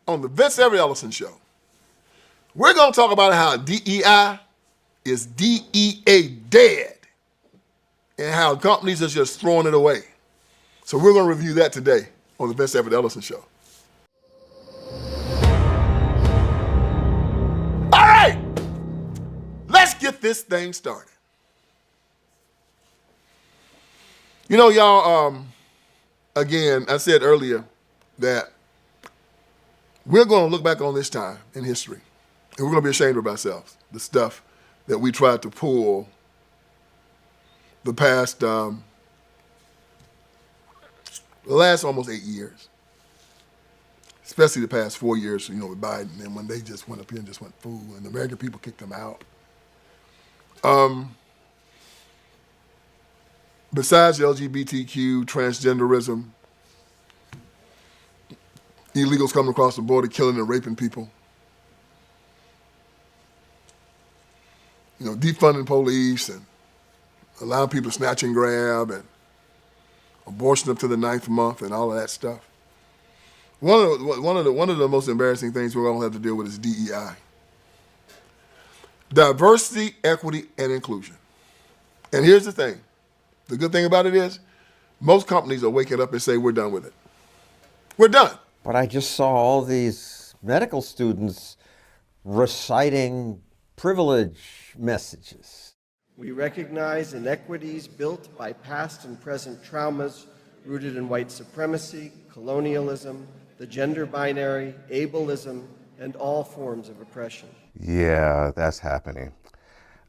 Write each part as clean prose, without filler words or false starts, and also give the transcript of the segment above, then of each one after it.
on the Everett Ellison Show, we're going to talk about how DEI is DEA dead and how companies are just throwing it away. So we're going to review that today on the Everett Ellison Show. All right, let's get this thing started. You know, y'all, again, I said earlier that we're going to look back on this time in history, and we're going to be ashamed of ourselves, the stuff that we tried to pull the past, the last almost 8 years, especially the past 4 years, you know, with Biden, and when they just went up here and just went fool, and the American people kicked them out. Besides LGBTQ, transgenderism, illegals coming across the border, killing and raping people, you know, defunding police and allowing people to snatch and grab and abortion up to the 9th month and all of that stuff. One of the most embarrassing things we're going to have to deal with is DEI. Diversity, equity, and inclusion. And here's the thing. The good thing about it is most companies are waking up and say, we're done with it. We're done. But I just saw all these medical students reciting privilege messages. We recognize inequities built by past and present traumas rooted in white supremacy, colonialism, the gender binary, ableism, and all forms of oppression. Yeah, that's happening.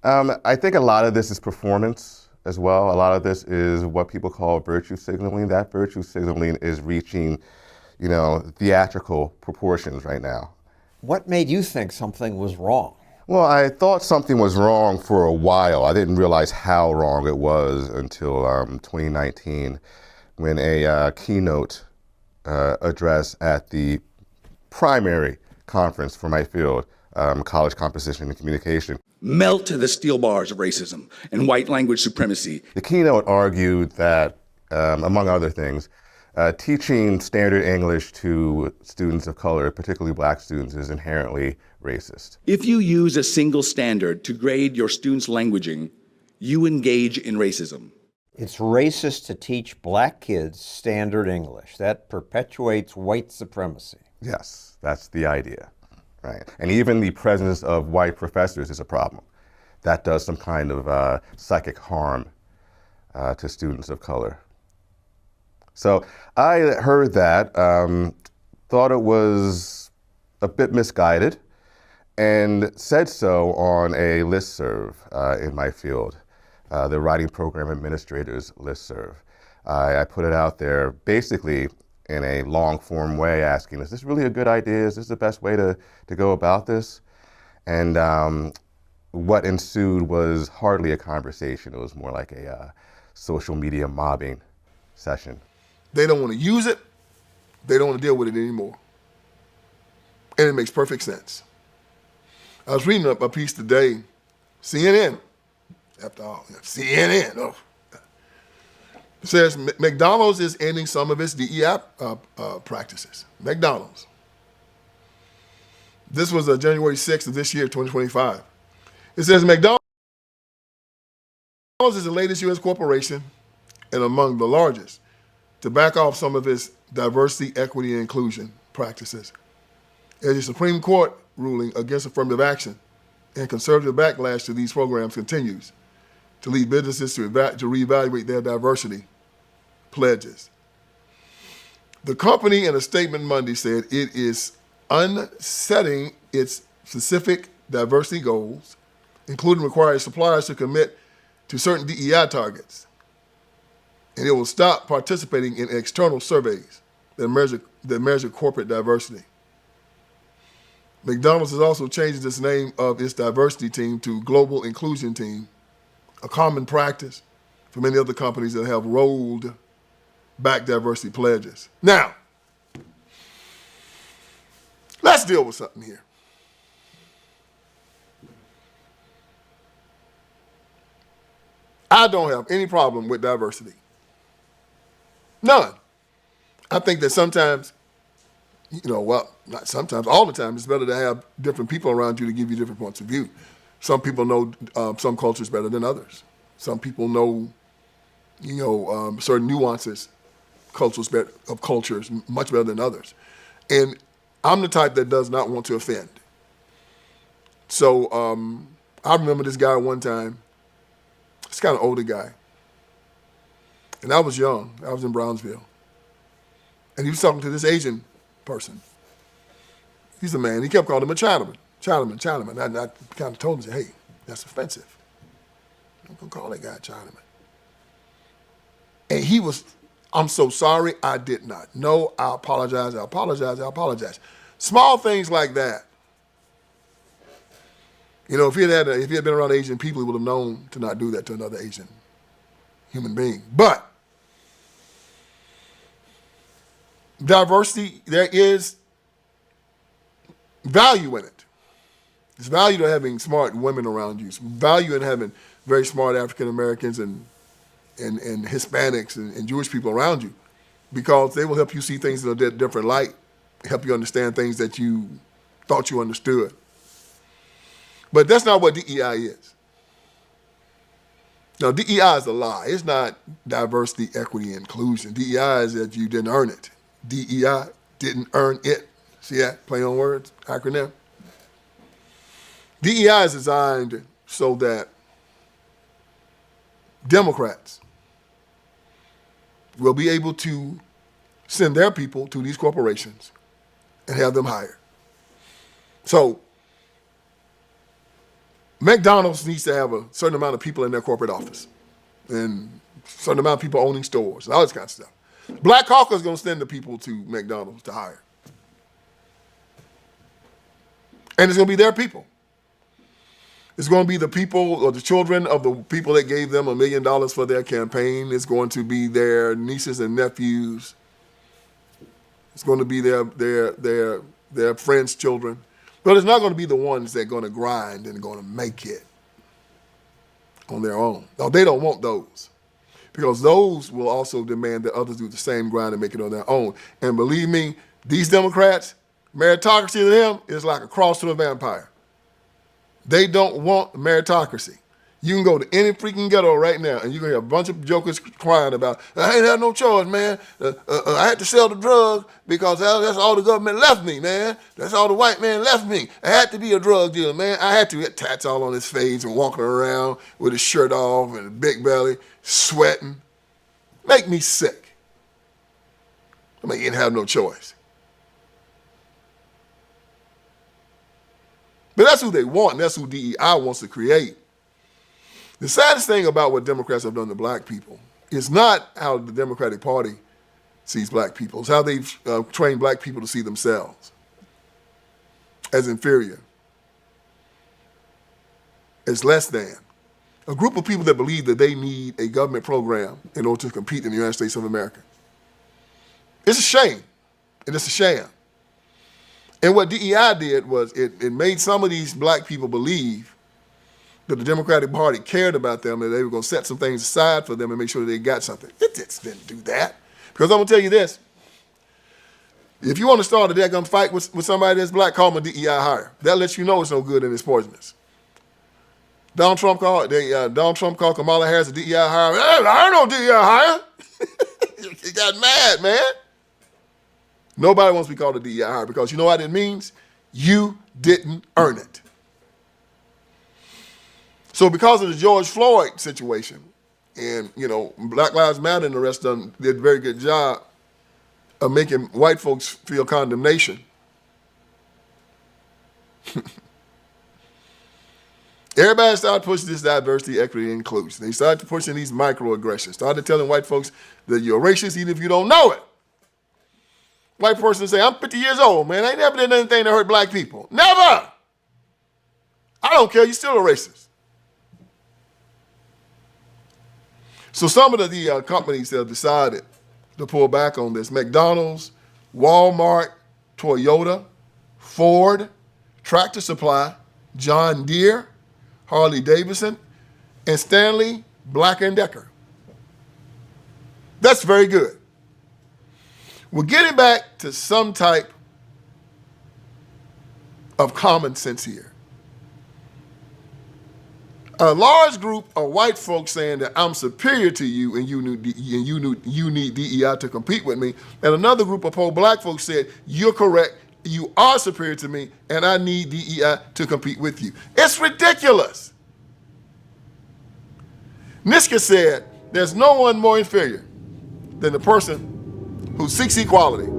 I think a lot of this is performance as well. A lot of this is what people call virtue signaling. That virtue signaling is reaching, you know, theatrical proportions right now. What made you think something was wrong? Well, I thought something was wrong for a while. I didn't realize how wrong it was until 2019, when a keynote address at the primary conference for my field, college composition and communication, melt to the steel bars of racism and white language supremacy. The keynote argued that, among other things, teaching standard English to students of color, particularly black students, is inherently racist. If you use a single standard to grade your students' languaging, you engage in racism. It's racist to teach black kids standard English. That perpetuates white supremacy. Yes, that's the idea. Right. And even the presence of white professors is a problem. That does some kind of psychic harm to students of color. So I heard that, thought it was a bit misguided, and said so on a listserv in my field, the Writing Program Administrators listserv. I put it out there basically in a long-form way, asking, is this really a good idea? Is this the best way to go about this? And what ensued was hardly a conversation. It was more like a social media mobbing session. They don't want to use it. They don't want to deal with it anymore. And it makes perfect sense. I was reading a piece today, CNN, after all, CNN, oh. It says McDonald's is ending some of its DEI practices. McDonald's. This was January 6th of this year, 2025. It says McDonald's is the latest U.S. corporation and among the largest to back off some of its diversity, equity, and inclusion practices. As the Supreme Court ruling against affirmative action and conservative backlash to these programs continues to lead businesses to reevaluate their diversity pledges. The company in a statement Monday said it is unsetting its specific diversity goals, including requiring suppliers to commit to certain DEI targets. And it will stop participating in external surveys that measure corporate diversity. McDonald's is also changing its name of its diversity team to Global Inclusion Team, a common practice for many other companies that have rolled back diversity pledges. Now, let's deal with something here. I don't have any problem with diversity. None. I think that sometimes well, not sometimes, all the time, it's better to have different people around you to give you different points of view. Some people know some cultures better than others. Some people know, certain nuances, of cultures much better than others. And I'm the type that does not want to offend. So I remember this guy one time, this kind of older guy, and I was young. I was in Brownsville. And he was talking to this Asian person. He's a man. He kept calling him a Chinaman. And I kind of told him, hey, that's offensive. I'm going to call that guy a Chinaman. And he was, I'm so sorry, I did not know. I apologize. Small things like that. If he had been around Asian people, he would have known to not do that to another Asian human being. But diversity, there is value in it. There's value to having smart women around you. There's value in having very smart African Americans and Hispanics and Jewish people around you, because they will help you see things in a different light, help you understand things that you thought you understood. But that's not what DEI is. Now, DEI is a lie. It's not diversity, equity, and inclusion. DEI is that you didn't earn it. DEI didn't earn it. See that? Play on words, acronym. DEI is designed so that Democrats will be able to send their people to these corporations and have them hired. So McDonald's needs to have a certain amount of people in their corporate office and a certain amount of people owning stores and all this kind of stuff. Black Caucus is going to send the people to McDonald's to hire. And it's going to be their people. It's going to be the people or the children of the people that gave them $1 million for their campaign. It's going to be their nieces and nephews. It's going to be their friends' children. But it's not going to be the ones that are going to grind and going to make it on their own. No, they don't want those, because those will also demand that others do the same grind and make it on their own. And believe me, these Democrats, meritocracy to them is like a cross to a vampire. They don't want meritocracy. You can go to any freaking ghetto right now and you're going to hear a bunch of jokers crying about, I ain't had no choice, man. I had to sell the drug because that's all the government left me, man. That's all the white man left me. I had to be a drug dealer, man. I had to get tats all on his face and walking around with his shirt off and a big belly, sweating. Make me sick. I mean, you didn't have no choice. But that's who they want, and that's who DEI wants to create. The saddest thing about what Democrats have done to black people is not how the Democratic Party sees black people. It's how they've trained black people to see themselves as inferior, as less than. A group of people that believe that they need a government program in order to compete in the United States of America. It's a shame, and it's a sham. And what DEI did was it made some of these black people believe that the Democratic Party cared about them, and they were going to set some things aside for them and make sure that they got something. It just didn't do that. Because I'm going to tell you this. If you want to start a daggum fight with somebody that's black, call them a DEI hire. That lets you know it's no good and it's poisonous. Donald Trump called Kamala Harris a DEI hire. Hey, I ain't no DEI hire. He got mad, man. Nobody wants to be called a DEI hire, because you know what it means? You didn't earn it. So because of the George Floyd situation, and Black Lives Matter and the rest of them did a very good job of making white folks feel condemnation. Everybody started pushing this diversity, equity, and inclusion. They started pushing these microaggressions, started telling white folks that you're racist even if you don't know it. White person say, I'm 50 years old, man. I ain't never done anything to hurt black people. Never! I don't care, you're still a racist. So some of the companies have decided to pull back on this. McDonald's, Walmart, Toyota, Ford, Tractor Supply, John Deere, Harley Davidson, and Stanley Black & Decker. That's very good. We're getting back to some type of common sense here. A large group of white folks saying that I'm superior to you and you need DEI to compete with me, and another group of poor black folks said, you're correct, you are superior to me, and I need DEI to compete with you. It's ridiculous. Niska said, there's no one more inferior than the person who seeks equality.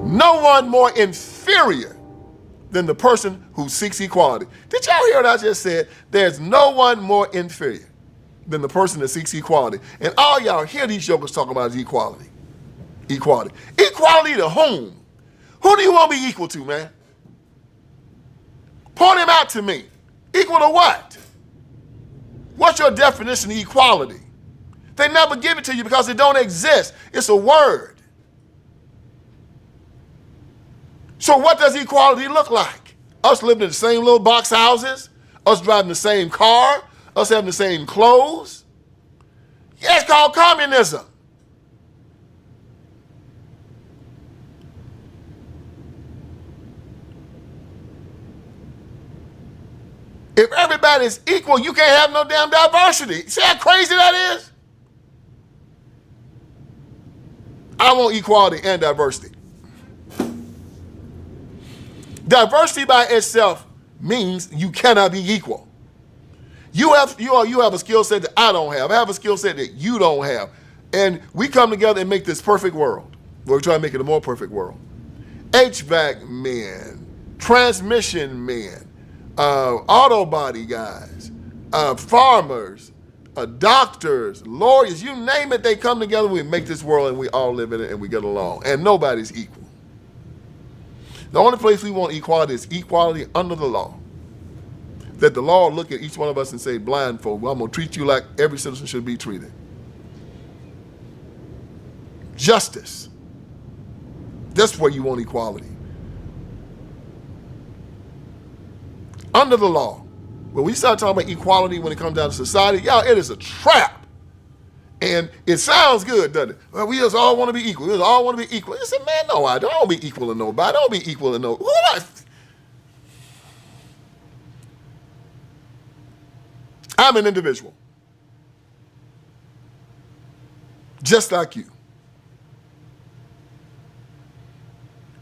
No one more inferior than the person who seeks equality. Did y'all hear what I just said? There's no one more inferior than the person that seeks equality. And all y'all hear these jokers talking about is equality. Equality. Equality to whom? Who do you want to be equal to, man? Point him out to me. Equal to what? What's your definition of equality? They never give it to you because it don't exist. It's a word. So what does equality look like? Us living in the same little box houses, us driving the same car, us having the same clothes. Yeah, it's called communism. If everybody's equal, you can't have no damn diversity. See how crazy that is? I want equality and diversity. Diversity by itself means you cannot be equal. You have a skill set that I don't have. I have a skill set that you don't have. And we come together and make this perfect world. We're trying to make it a more perfect world. HVAC men, transmission men, auto body guys, farmers, doctors, lawyers, you name it, they come together, we make this world and we all live in it and we get along. And nobody's equal. The only place we want equality is equality under the law. That the law look at each one of us and say, blindfold, well, I'm going to treat you like every citizen should be treated. Justice. That's where you want equality. Under the law. When we start talking about equality when it comes down to society, y'all, it is a trap. And it sounds good, doesn't it? Well, we just all want to be equal. We just all want to be equal. I said, man, no, I don't be equal to nobody. I don't be equal to nobody. Who am I? I'm an individual. Just like you.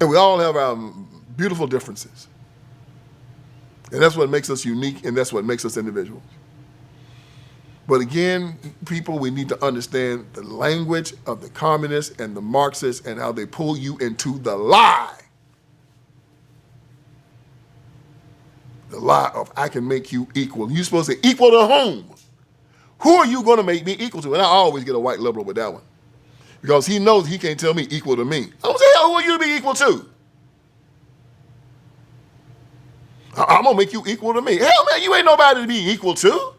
And we all have our beautiful differences. And that's what makes us unique, and that's what makes us individuals. But again, people, we need to understand the language of the communists and the Marxists and how they pull you into the lie. The lie of I can make you equal. You're supposed to equal to whom? Who are you going to make me equal to? And I always get a white liberal with that one. Because he knows he can't tell me equal to me. I'm going to say, who are you to be equal to? I'm going to make you equal to me. Hell, man, you ain't nobody to be equal to.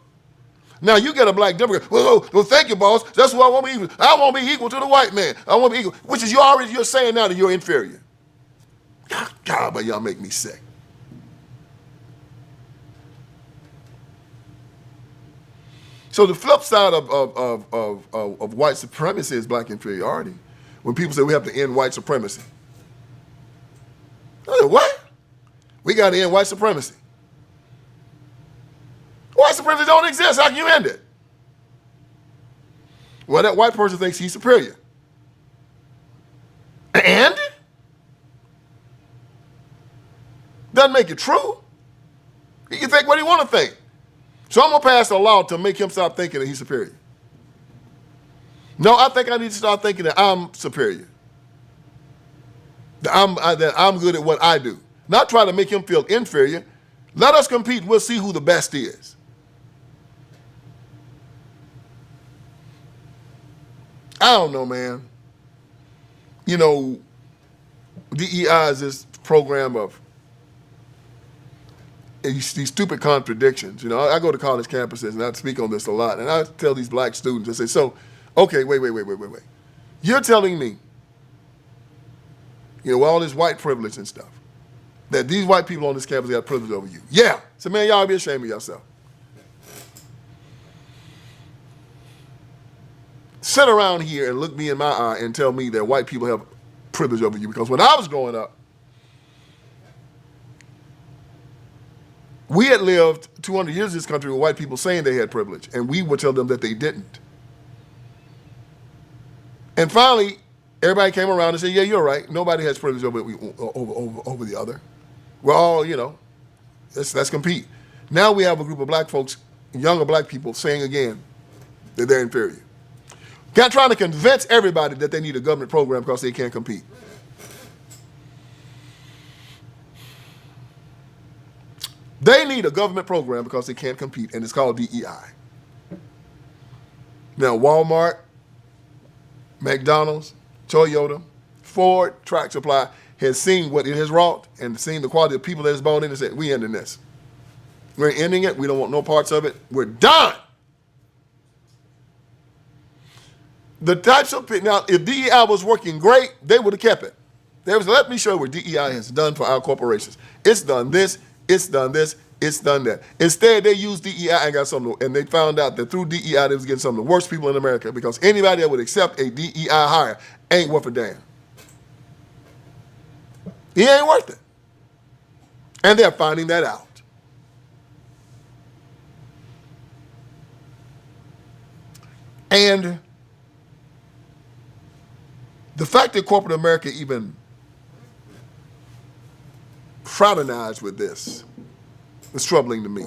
Now, you get a black Democrat, well, thank you, boss. That's who I want to be equal. I want to be equal to the white man. I want to be equal, which is you're saying now that you're inferior. God, but y'all make me sick. So the flip side of white supremacy is black inferiority. When people say we have to end white supremacy. I said, what? We got to end white supremacy. White supremacy don't exist. How can you end it? Well, that white person thinks he's superior. And? Doesn't make it true. He can think what he want to think. So I'm going to pass a law to make him stop thinking that he's superior. No, I think I need to start thinking that I'm superior. That I'm good at what I do. Not try to make him feel inferior. Let us compete. We'll see who the best is. I don't know, man. You know, DEI is this program of these stupid contradictions. You know, I go to college campuses and I speak on this a lot. And I tell these black students, I say, so, okay, wait. You're telling me, you know, all this white privilege and stuff, that these white people on this campus got privilege over you. Yeah. So, man, y'all be ashamed of yourself. Sit around here and look me in my eye and tell me that white people have privilege over you. Because when I was growing up, We had lived 200 years in this country with white people saying they had privilege, and we would tell them that they didn't. And finally, everybody came around and said, yeah, you're right. Nobody has privilege over the other. We're all, let's compete. Now we have a group of black folks, younger black people, saying again that they're inferior. Trying to convince everybody that they need a government program because they can't compete. They need a government program because they can't compete, and it's called DEI. Now, Walmart, McDonald's, Toyota, Ford, Track Supply has seen what it has wrought and seen the quality of people that it's brought in and said, we ending this. We're ending it. We don't want no parts of it. We're done. The types of people, now, if DEI was working great, they would have kept it. They was, let me show you what DEI has done for our corporations. It's done this, it's done this, it's done that. Instead, they used DEI and got something, and they found out that through DEI, they was getting some of the worst people in America because anybody that would accept a DEI hire ain't worth a damn. He ain't worth it. And they're finding that out. And the fact that corporate America even fraternized with this is troubling to me.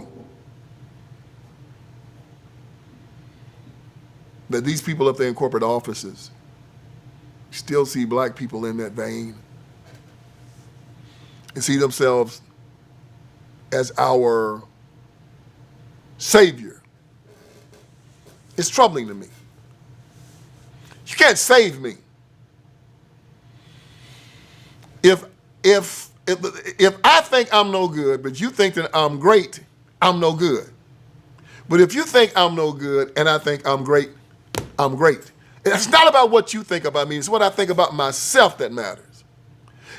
That these people up there in corporate offices still see black people in that vein and see themselves as our savior. It's troubling to me. You can't save me. If I think I'm no good, but you think that I'm great, I'm no good. But if you think I'm no good and I think I'm great, I'm great. It's not about what you think about me. It's what I think about myself that matters.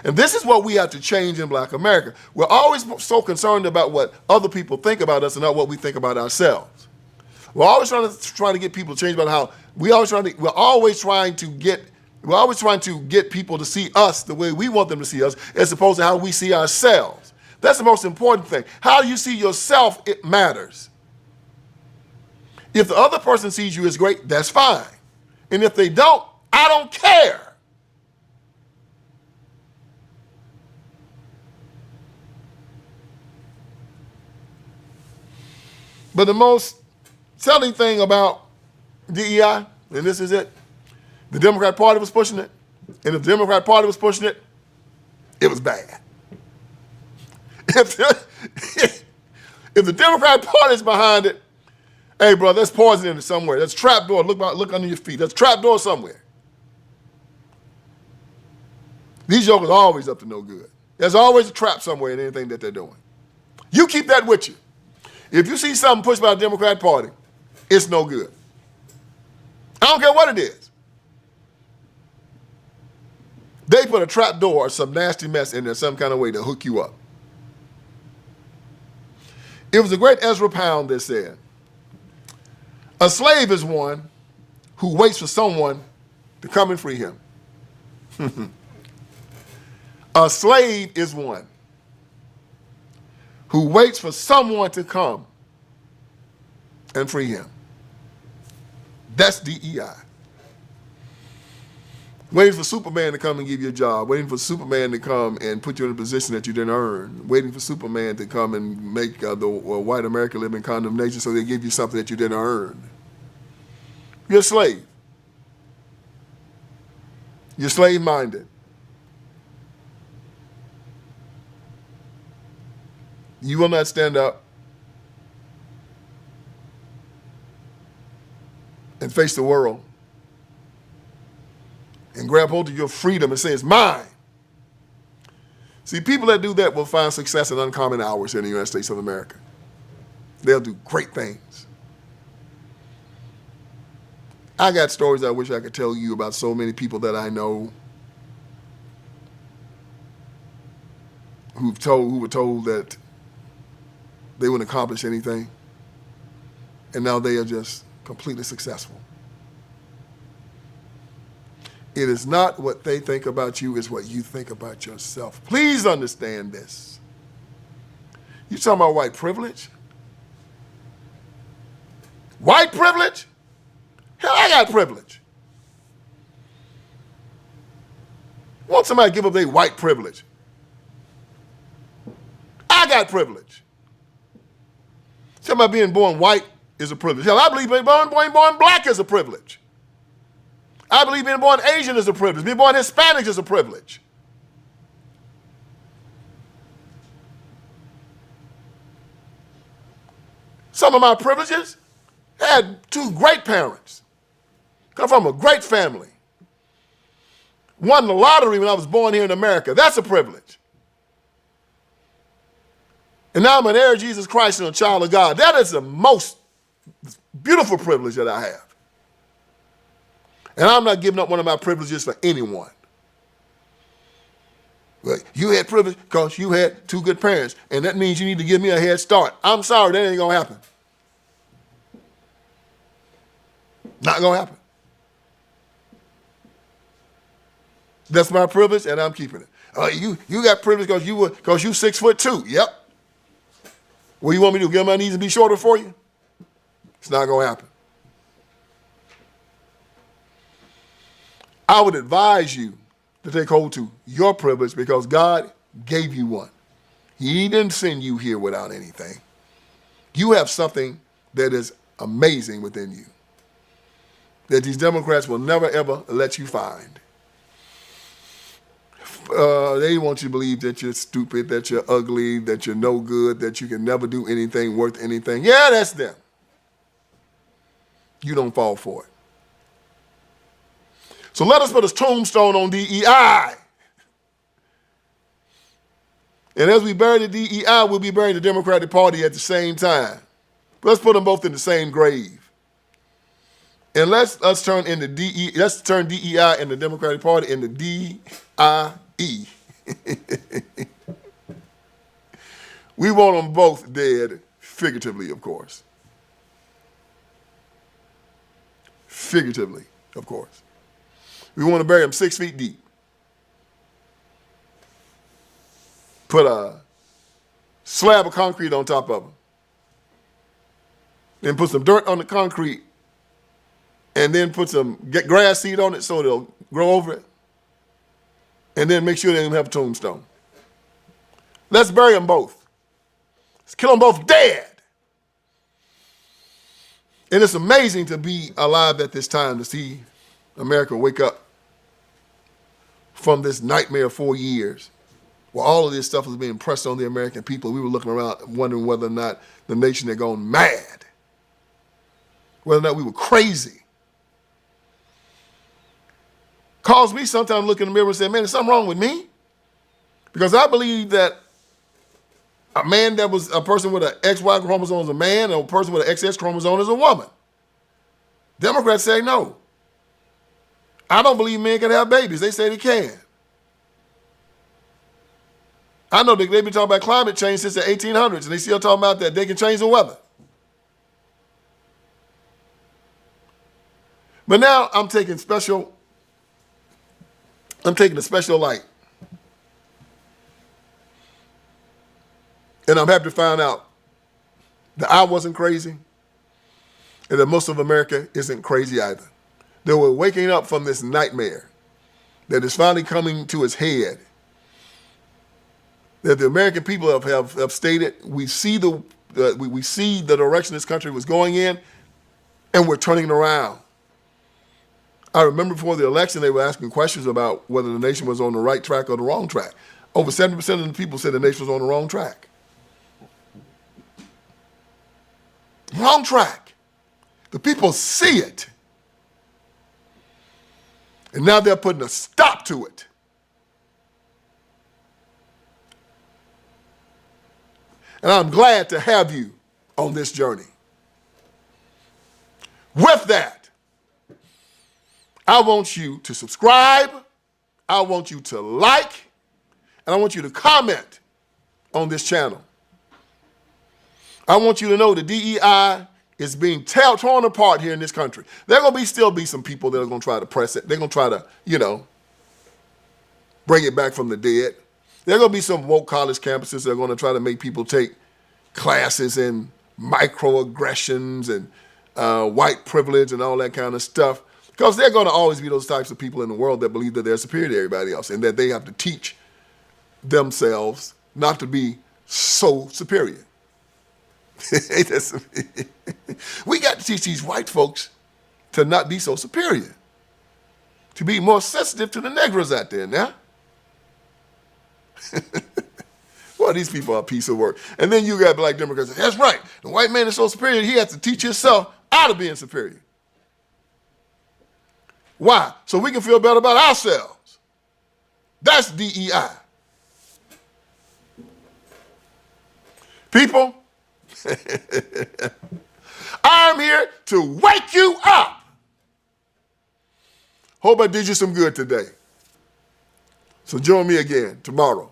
And this is what we have to change in Black America. We're always so concerned about what other people think about us and not what we think about ourselves. We're always trying to get people to change about how we're always trying to get people to see us the way we want them to see us, as opposed to how we see ourselves. That's the most important thing. How you see yourself, it matters. If the other person sees you as great, that's fine. And if they don't, I don't care. But the most telling thing about DEI, and this is it, the Democrat Party was pushing it, and if the Democrat Party was pushing it, it was bad. If the Democrat Party is behind it, hey, bro, there's poison in it somewhere. There's a trap door. Look under your feet. There's a trap door somewhere. These jokers are always up to no good. There's always a trap somewhere in anything that they're doing. You keep that with you. If you see something pushed by the Democrat Party, it's no good. I don't care what it is. They put a trap door or some nasty mess in there some kind of way to hook you up. It was a great Ezra Pound that said, a slave is one who waits for someone to come and free him. A slave is one who waits for someone to come and free him. That's DEI. Waiting for Superman to come and give you a job. Waiting for Superman to come and put you in a position that you didn't earn. Waiting for Superman to come and make the white America live in condemnation so they give you something that you didn't earn. You're a slave. You're slave-minded. You will not stand up and face the world and grab hold of your freedom and say, it's mine. See, people that do that will find success in uncommon hours here in the United States of America. They'll do great things. I got stories I wish I could tell you about so many people that I know who were told that they wouldn't accomplish anything, and now they are just completely successful. It is not what they think about you, it's what you think about yourself. Please understand this. You talking about white privilege? White privilege? Hell, I got privilege. Want somebody to give up their white privilege? I got privilege. Somebody being born white is a privilege. Hell, I believe being born black is a privilege. I believe being born Asian is a privilege. Being born Hispanic is a privilege. Some of my privileges, I had two great parents. Come from a great family. Won the lottery when I was born here in America. That's a privilege. And now I'm an heir of Jesus Christ and a child of God. That is the most beautiful privilege that I have. And I'm not giving up one of my privileges for anyone. Like, you had privilege because you had two good parents, and that means you need to give me a head start. I'm sorry, that ain't gonna happen. Not gonna happen. That's my privilege, and I'm keeping it. You got privilege because you 6'2". Yep. What do you want me to do? Get on my knees and be shorter for you? It's not gonna happen. I would advise you to take hold to your privilege because God gave you one. He didn't send you here without anything. You have something that is amazing within you that these Democrats will never, ever let you find. They want you to believe that you're stupid, that you're ugly, that you're no good, that you can never do anything worth anything. Yeah, that's them. You don't fall for it. So let us put a tombstone on DEI. And as we bury the DEI, we'll be burying the Democratic Party at the same time. Let's put them both in the same grave. And let's turn DEI and the Democratic Party into DIE. We want them both dead, figuratively, of course. Figuratively, of course. We want to bury them 6 feet deep. Put a slab of concrete on top of them. Then put some dirt on the concrete. And then put some grass seed on it so it'll grow over it. And then make sure they don't have a tombstone. Let's bury them both. Let's kill them both dead. And it's amazing to be alive at this time to see America wake up from this nightmare 4 years where all of this stuff was being pressed on the American people. We were looking around wondering whether or not the nation had gone mad, whether or not we were crazy. Caused me sometimes to look in the mirror and say, man, there's something wrong with me. Because I believe that a man that was a person with an XY chromosome is a man, and a person with an XX chromosome is a woman. Democrats say no. I don't believe men can have babies. They say they can. I know they've been talking about climate change since the 1800s, and they still talking about that they can change the weather. But now I'm taking a special light. And I'm happy to find out that I wasn't crazy and that most of America isn't crazy either. That we're waking up from this nightmare that is finally coming to its head. That the American people have stated, we see the direction this country was going in, and we're turning it around. I remember before the election, they were asking questions about whether the nation was on the right track or the wrong track. Over 70% of the people said the nation was on the wrong track. Wrong track. The people see it. And now they're putting a stop to it. And I'm glad to have you on this journey. With that, I want you to subscribe, I want you to like, and I want you to comment on this channel. I want you to know the DEI is being torn apart here in this country. There are going to still be some people that are going to try to press it. They're going to try to, bring it back from the dead. There are going to be some woke college campuses that are going to try to make people take classes in microaggressions and white privilege and all that kind of stuff, because there are going to always be those types of people in the world that believe that they're superior to everybody else and that they have to teach themselves not to be so superior. We got to teach these white folks to not be so superior, to be more sensitive to the Negroes out there now. Well, these people are a piece of work. And then you got black Democrats say, that's right, the white man is so superior, he has to teach himself out of being superior. Why? So we can feel better about ourselves. That's DEI. People, I'm here to wake you up. Hope I did you some good today. So join me again tomorrow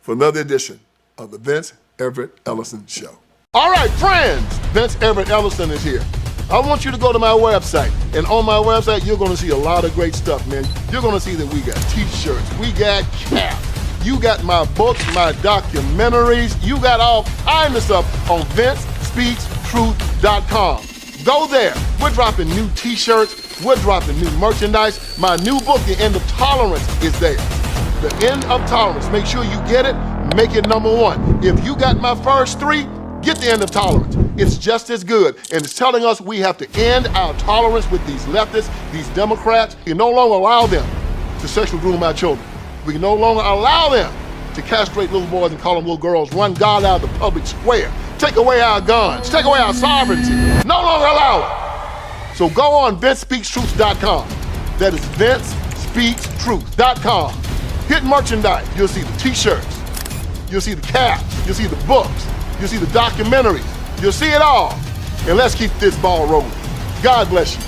for another edition of the Vince Everett Ellison Show. All right, friends, Vince Everett Ellison is here. I want you to go to my website, and on my website, you're going to see a lot of great stuff, man. You're going to see that we got t-shirts, we got caps, you got my books, my documentaries, you got all kinds of stuff on VinceSpeaksTruth.com. Go there. We're dropping new t-shirts, we're dropping new merchandise. My new book, The End of Tolerance, is there. The End of Tolerance. Make sure you get it, make it #1. If you got my first 3, get The End of Tolerance. It's just as good, and it's telling us we have to end our tolerance with these leftists, these Democrats. We can no longer allow them to sexually groom our children. We can no longer allow them to castrate little boys and call them little girls, run God out of the public square, take away our guns, take away our sovereignty. No longer allow it. So go on VinceSpeaksTruth.com. That is VinceSpeaksTruth.com. Hit merchandise. You'll see the t-shirts. You'll see the caps. You'll see the books. You'll see the documentaries. You'll see it all. And let's keep this ball rolling. God bless you.